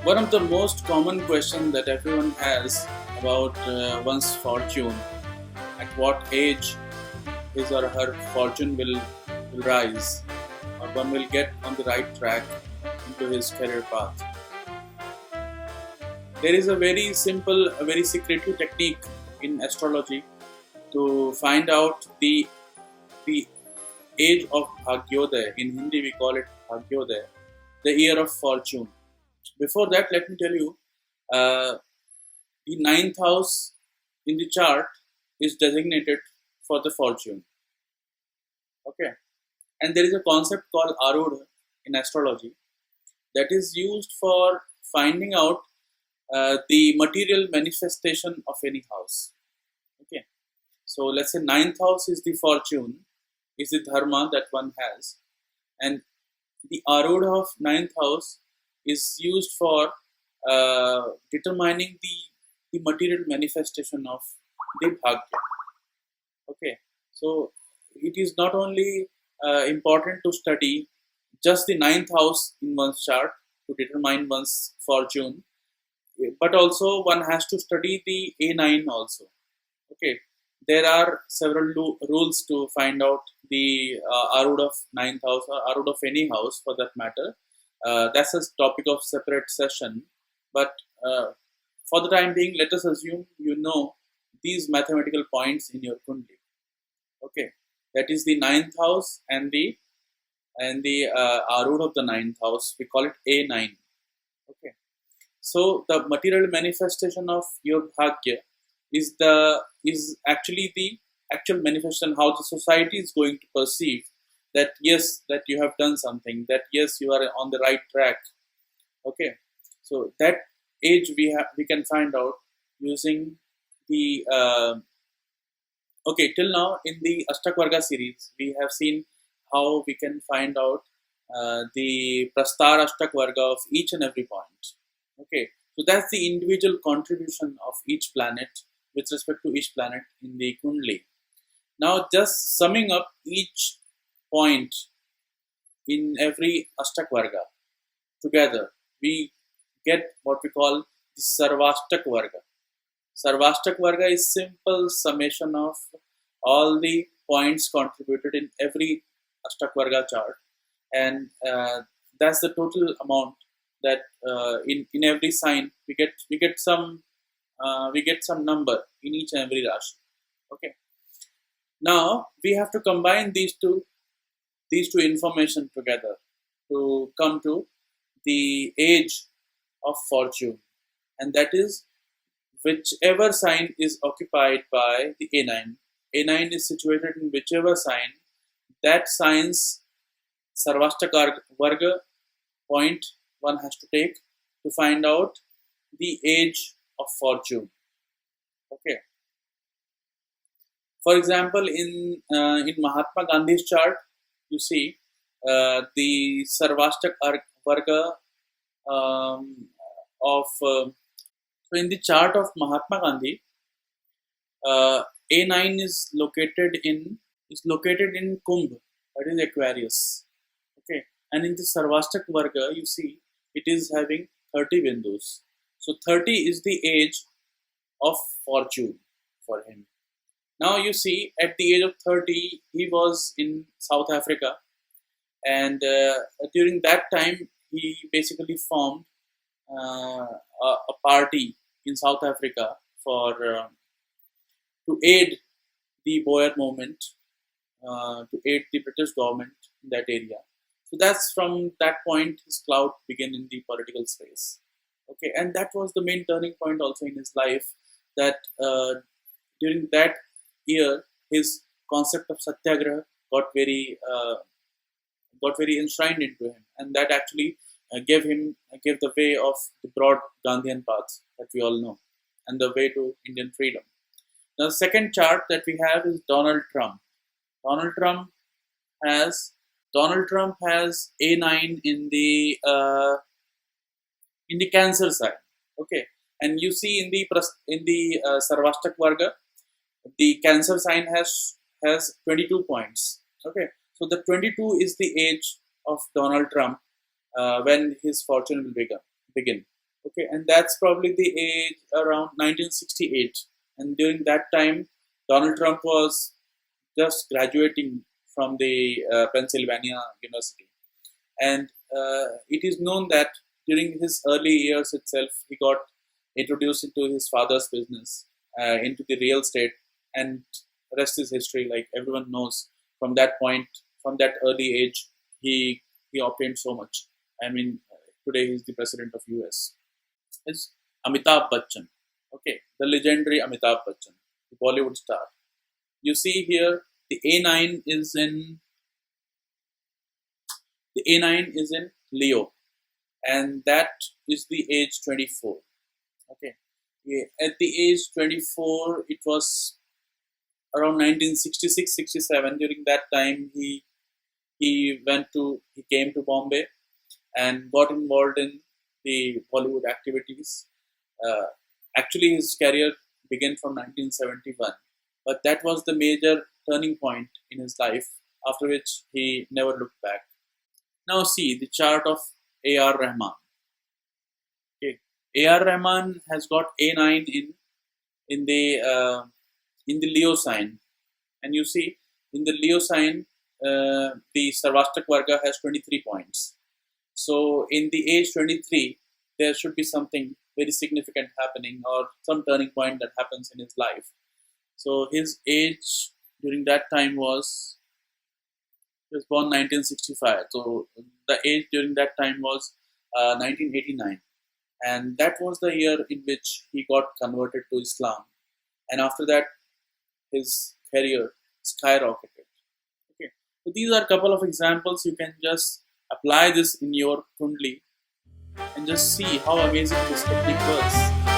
One of the most common questions that everyone has about one's fortune, at what age his or her fortune will rise, or one will get on the right track into his career path. There is a very simple, a very secretive technique in astrology to find out the age of Bhagyodaya. In Hindi, we call it Bhagyodaya, the year of fortune. Before that, let me tell you, uh, the ninth house in the chart is designated for the fortune. Okay, and there is a concept called Arudha in astrology that is used for finding out the material manifestation of any house. Okay, so let's say ninth house is the fortune, is the dharma that one has, and the Arudha of ninth house is used for determining the material manifestation of the bhagya. Okay, so it is not only important to study just the ninth house in one's chart to determine one's fortune, but also one has to study the A9 also. Okay, there are several rules to find out the Arud of ninth house or Arud of any house for that matter. That's a topic of separate session. But for the time being, let us assume you know these mathematical points in your kundi. Okay, that is the ninth house and the Arud of the ninth house. We call it A9. Okay, so the material manifestation of your bhagya is actually the actual manifestation how the society is going to perceive that yes, that you have done something, that yes, you are on the right track. Okay, so that age we can find out using the okay, till now in the Ashtakvarga series we have seen how we can find out the Prastar Ashtakvarga of each and every point. Okay, so that's the individual contribution of each planet with respect to each planet in the Kundli. Now, just summing up each point in every Ashtakvarga together, we get what we call the Sarvashtakvarga. Sarvashtakvarga is simple summation of all the points contributed in every Ashtakvarga chart, and that's the total amount that in every sign we get some number in each and every rashi. Okay. Now we have to combine these two information together to come to the age of fortune, and that is whichever sign is occupied by the A9. A9 is situated in whichever sign, that sign's Sarvashtakar Varga point one has to take to find out the age of fortune. Okay. For example, in Mahatma Gandhi's chart, you see the Sarvashtak Varga of so in the chart of Mahatma Gandhi, A9 is located in Kumbh, that is Aquarius. Okay, and in the Sarvashtak Varga, you see it is having 30 bindus. So 30 is the age of fortune for him. Now you see, at the age of 30, he was in South Africa, and during that time, he basically formed a party in South Africa for to aid the Boer movement, to aid the British government in that area. So that's from that point his clout began in the political space. Okay, and that was the main turning point also in his life. That during that year, his concept of satyagraha got very enshrined into him, and that actually gave the way of the broad Gandhian path that we all know, and the way to Indian freedom. Now, the second chart that we have is Donald Trump. Donald Trump has A9 in the Cancer sign. Okay, and you see in the Sarvashtak Varga, the Cancer sign has 22 points. Okay, so the 22 is the age of Donald Trump when his fortune will begin. Okay, and that's probably the age around 1968. And during that time, Donald Trump was just graduating from the Pennsylvania University. And it is known that during his early years itself, he got introduced into his father's business, into the real estate, and the rest is history. Like everyone knows, from that point, from that early age, he obtained so much. I mean, today he's the president of US. Is Amitabh Bachchan. Okay, the legendary Amitabh Bachchan, the Bollywood star. You see here, the A9 is in the A9 is in Leo, and that is the age 24. Okay, yeah, at the age 24, it was around 1966-67. During that time, he came to Bombay and got involved in the Bollywood activities. Uh, Actually, his career began from 1971, but that was the major turning point in his life, after which he never looked back. Now, see the chart of A.R. Rahman. Okay, A.R. Rahman has got A9 in the uh, in the Leo sign, and you see in the Leo sign, the Sarvashtakvarga has 23 points. So in the age 23, there should be something very significant happening, or some turning point that happens in his life. So his age during that time was, he was born 1965. So the age during that time was 1989, and that was the year in which he got converted to Islam. And after that, his career skyrocketed. Okay, so these are a couple of examples. You can just apply this in your kundli and just see how amazing this technique works.